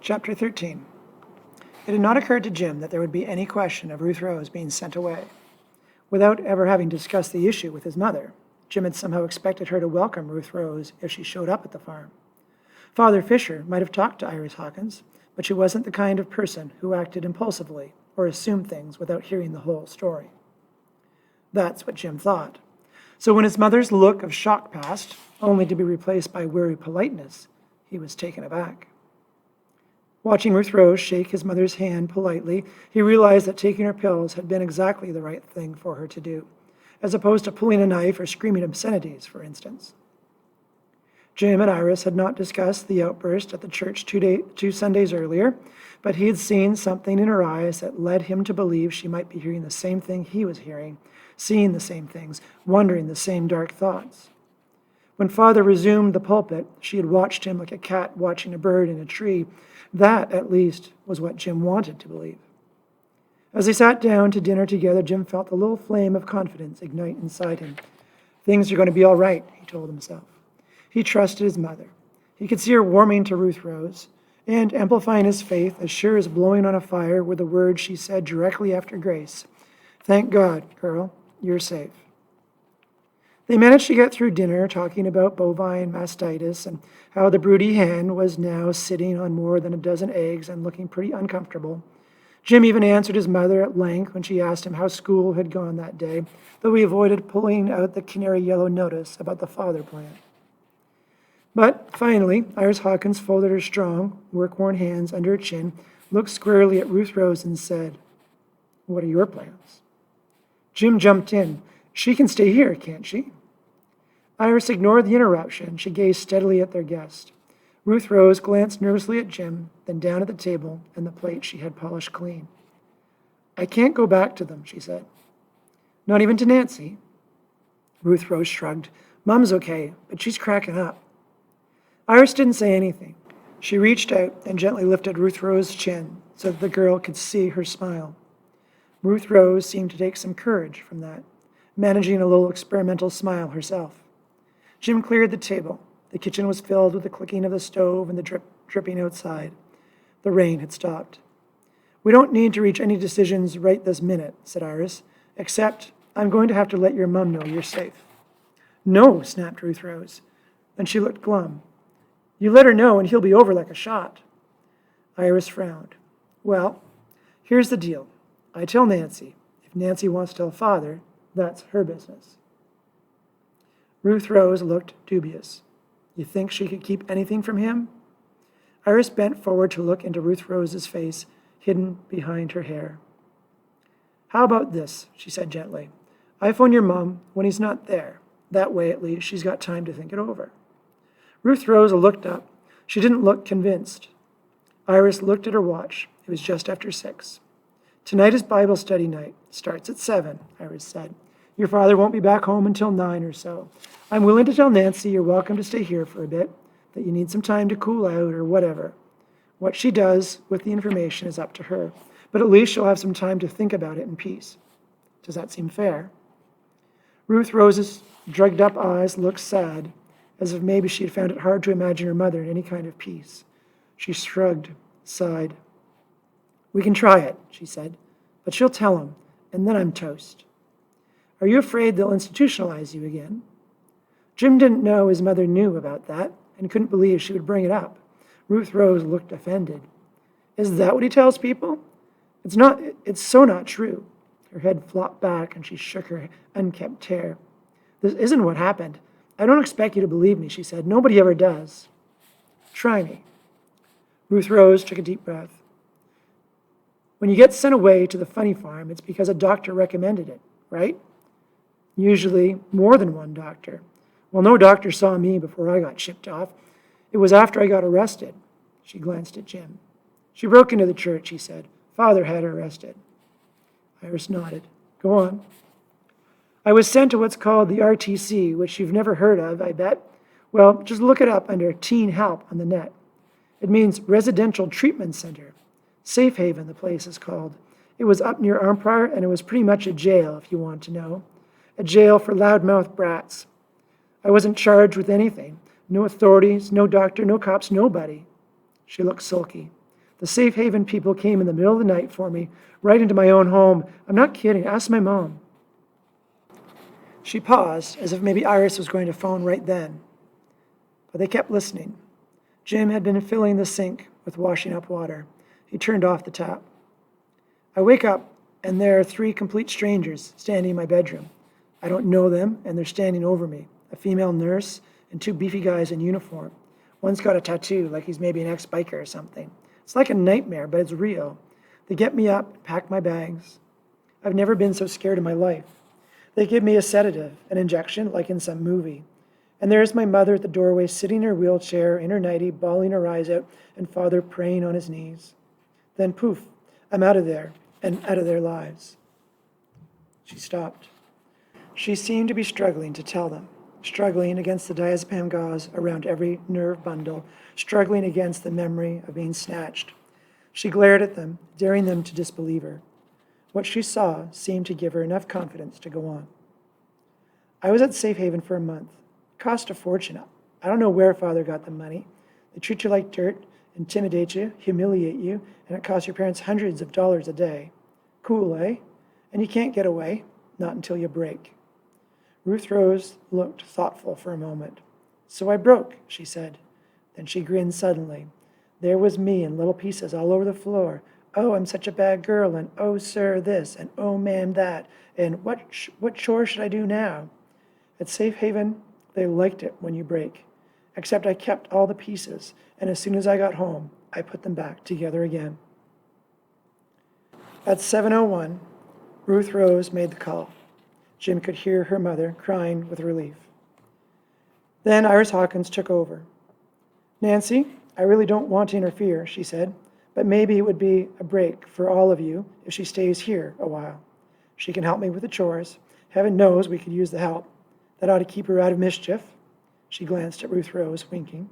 Chapter 13. It had not occurred to Jim that there would be any question of Ruth Rose being sent away. Without ever having discussed the issue with his mother, Jim had somehow expected her to welcome Ruth Rose if she showed up at the farm. Father Fisher might have talked to Iris Hawkins, but she wasn't the kind of person who acted impulsively or assumed things without hearing the whole story. That's what Jim thought. So when his mother's look of shock passed, only to be replaced by weary politeness, he was taken aback. Watching Ruth Rose shake his mother's hand politely, he realized that taking her pills had been exactly the right thing for her to do, as opposed to pulling a knife or screaming obscenities, for instance. Jim and Iris had not discussed the outburst at the church two Sundays earlier, but he had seen something in her eyes that led him to believe she might be hearing the same thing he was hearing, seeing the same things, wondering the same dark thoughts. When Father resumed the pulpit, she had watched him like a cat watching a bird in a tree. That, at least, was what Jim wanted to believe. As they sat down to dinner together, Jim felt the little flame of confidence ignite inside him. Things are going to be all right, he told himself. He trusted his mother. He could see her warming to Ruth Rose, and amplifying his faith as sure as blowing on a fire were the words she said directly after Grace. "Thank God, girl, you're safe." They managed to get through dinner talking about bovine mastitis and how the broody hen was now sitting on more than a dozen eggs and looking pretty uncomfortable. Jim even answered his mother at length when she asked him how school had gone that day, though he avoided pulling out the canary yellow notice about the father plan. But finally, Iris Hawkins folded her strong, work-worn hands under her chin, looked squarely at Ruth Rose and said, "What are your plans?" Jim jumped in. "She can stay here, can't she?" Iris ignored the interruption. She gazed steadily at their guest. Ruth Rose glanced nervously at Jim, then down at the table and the plate she had polished clean. "I can't go back to them," she said. "Not even to Nancy?" Ruth Rose shrugged. "Mom's okay, but she's cracking up." Iris didn't say anything. She reached out and gently lifted Ruth Rose's chin so that the girl could see her smile. Ruth Rose seemed to take some courage from that, managing a little experimental smile herself. Jim cleared the table. The kitchen was filled with the clicking of the stove and the dripping outside. The rain had stopped. "We don't need to reach any decisions right this minute," said Iris, "except I'm going to have to let your mum know you're safe." "No," snapped Ruth Rose. Then she looked glum. "You let her know and he'll be over like a shot." Iris frowned. "Well, here's the deal. I tell Nancy. If Nancy wants to tell Father, that's her business." Ruth Rose looked dubious. "You think she could keep anything from him?" Iris bent forward to look into Ruth Rose's face, hidden behind her hair. "How about this?" she said gently. "I phone your mom when he's not there. That way, at least, she's got time to think it over." Ruth Rose looked up. She didn't look convinced. Iris looked at her watch. It was just after 6. "Tonight is Bible study night. Starts at 7, Iris said. "Your father won't be back home until 9 or so. I'm willing to tell Nancy you're welcome to stay here for a bit, that you need some time to cool out or whatever. What she does with the information is up to her, but at least she'll have some time to think about it in peace. Does that seem fair?" Ruth Rose's drugged-up eyes looked sad, as if maybe she had found it hard to imagine her mother in any kind of peace. She shrugged, sighed. "We can try it," she said, "but she'll tell him, and then I'm toast." "Are you afraid they'll institutionalize you again?" Jim didn't know his mother knew about that and couldn't believe she would bring it up. Ruth Rose looked offended. "Is that what he tells people?" It's so not true." Her head flopped back and she shook her unkempt hair. "This isn't what happened. I don't expect you to believe me," she said. "Nobody ever does." "Try me." Ruth Rose took a deep breath. "When you get sent away to the funny farm, it's because a doctor recommended it, right? Usually more than one doctor. Well, no doctor saw me before I got shipped off. It was after I got arrested." She glanced at Jim. "She broke into the church," he said. "Father had her arrested." Iris nodded. "Go on." "I was sent to what's called the RTC, which you've never heard of, I bet. Well, just look it up under Teen Help on the net. It means Residential Treatment Center. Safe Haven, the place is called. It was up near Armpire, and it was pretty much a jail, if you want to know. A jail for loudmouth brats. I wasn't charged with anything. No authorities, no doctor, no cops, nobody." She looked sulky. The safe haven people came in the middle of the night for me, right into my own home. I'm not kidding. Ask my mom. She paused, as if maybe Iris was going to phone right then. But they kept listening. Jim had been filling the sink with washing up water. He turned off the tap. I wake up, and there are 3 complete strangers standing in my bedroom. I don't know them, and they're standing over me. A female nurse and 2 beefy guys in uniform. One's got a tattoo, like he's maybe an ex-biker or something. It's like a nightmare, but it's real. They get me up, pack my bags. I've never been so scared in my life. They give me a sedative, an injection, like in some movie. And there's my mother at the doorway, sitting in her wheelchair, in her nightie, bawling her eyes out, and father praying on his knees. Then poof, I'm out of there, and out of their lives. She stopped. She seemed to be struggling to tell them, struggling against the diazepam gauze around every nerve bundle, struggling against the memory of being snatched. She glared at them, daring them to disbelieve her. What she saw seemed to give her enough confidence to go on. I was at Safe Haven for a month. It cost a fortune. I don't know where Father got the money. They treat you like dirt, intimidate you, humiliate you, and it costs your parents hundreds of dollars a day. Cool, eh? And you can't get away, not until you break. Ruth Rose looked thoughtful for a moment. So I broke, she said. Then she grinned suddenly. There was me in little pieces all over the floor. Oh, I'm such a bad girl, and oh, sir, this, and oh, ma'am, that, and what chore should I do now? At Safe Haven, they liked it when you break, except I kept all the pieces, and as soon as I got home, I put them back together again. At 7:01, Ruth Rose made the call. Jim could hear her mother crying with relief. Then Iris Hawkins took over. Nancy, I really don't want to interfere, she said, but maybe it would be a break for all of you if she stays here a while. She can help me with the chores. Heaven knows we could use the help. That ought to keep her out of mischief. She glanced at Ruth Rose, winking.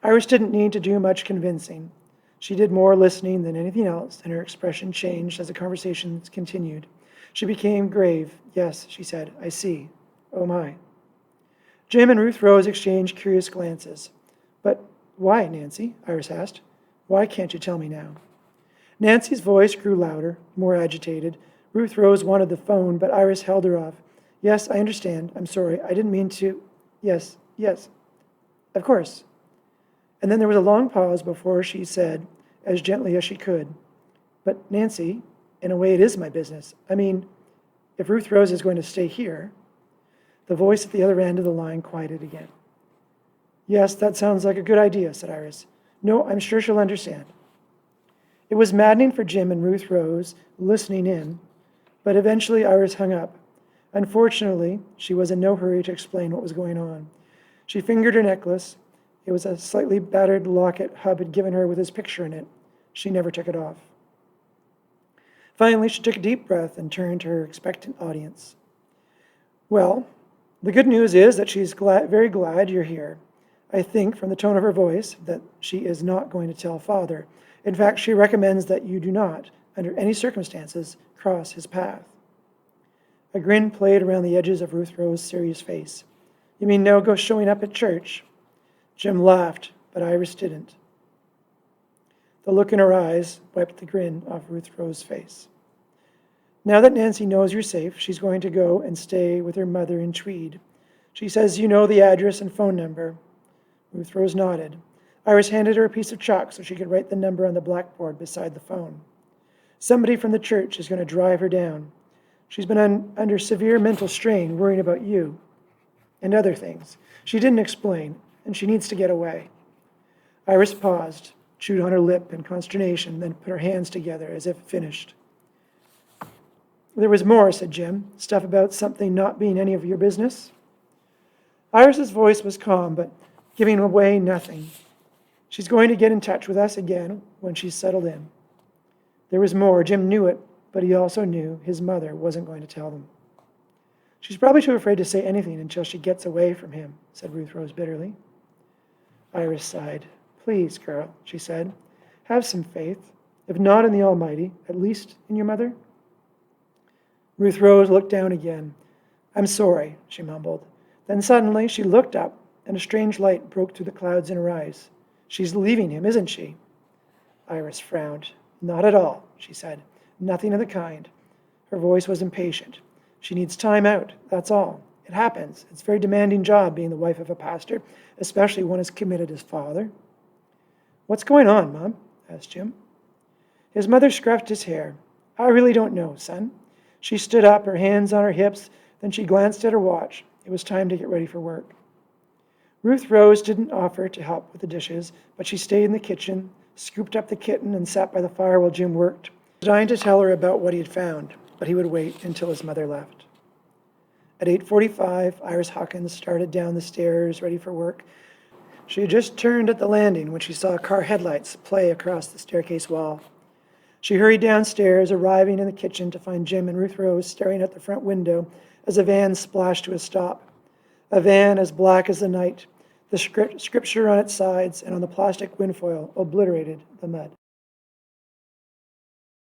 Iris didn't need to do much convincing. She did more listening than anything else, and her expression changed as the conversations continued. She became grave. Yes, she said, I see. Oh my. Jim and Ruth Rose exchanged curious glances. But why, Nancy? Iris asked. Why can't you tell me now? Nancy's voice grew louder, more agitated. Ruth Rose wanted the phone, but Iris held her off. Yes, I understand. I'm sorry. I didn't mean to. Yes. Of course. And then there was a long pause before she said, as gently as she could, but Nancy, in a way it is my business. I mean, if Ruth Rose is going to stay here. The voice at the other end of the line quieted again. Yes, that sounds like a good idea, said Iris. No, I'm sure she'll understand. It was maddening for Jim and Ruth Rose listening in, but eventually Iris hung up. Unfortunately, she was in no hurry to explain what was going on. She fingered her necklace. It was a slightly battered locket Hub had given her with his picture in it. She never took it off. Finally, she took a deep breath and turned to her expectant audience. Well, the good news is that she's very glad you're here. I think from the tone of her voice that she is not going to tell Father. In fact, she recommends that you do not, under any circumstances, cross his path. A grin played around the edges of Ruth Rose's serious face. You mean no go showing up at church? Jim laughed, but Iris didn't. The look in her eyes wiped the grin off Ruth Rose's face. Now that Nancy knows you're safe, she's going to go and stay with her mother in Tweed. She says you know the address and phone number. Ruth Rose nodded. Iris handed her a piece of chalk so she could write the number on the blackboard beside the phone. Somebody from the church is going to drive her down. She's been under severe mental strain worrying about you and other things. She didn't explain, and she needs to get away. Iris paused, chewed on her lip in consternation, then put her hands together as if finished. There was more, said Jim. Stuff about something not being any of your business? Iris's voice was calm, but giving away nothing. She's going to get in touch with us again when she's settled in. There was more. Jim knew it, but he also knew his mother wasn't going to tell them. She's probably too afraid to say anything until she gets away from him, said Ruth Rose bitterly. Iris sighed. Please, girl, she said, have some faith. If not in the Almighty, at least in your mother. Ruth Rose looked down again. I'm sorry, she mumbled. Then suddenly she looked up, and a strange light broke through the clouds in her eyes. She's leaving him, isn't she? Iris frowned. Not at all, she said. Nothing of the kind. Her voice was impatient. She needs time out, that's all. It happens. It's a very demanding job being the wife of a pastor, especially one as committed as father. What's going on, Mom? Asked Jim. His mother scruffed his hair. I really don't know, son. She stood up, her hands on her hips, then she glanced at her watch. It was time to get ready for work. Ruth Rose didn't offer to help with the dishes, but she stayed in the kitchen, scooped up the kitten, and sat by the fire while Jim worked, trying to tell her about what he had found, but he would wait until his mother left. At 8:45, Iris Hawkins started down the stairs, ready for work. She had just turned at the landing when she saw car headlights play across the staircase wall. She hurried downstairs, arriving in the kitchen to find Jim and Ruth Rose staring at the front window as a van splashed to a stop. A van as black as the night, the scripture on its sides and on the plastic windfoil obliterated the mud.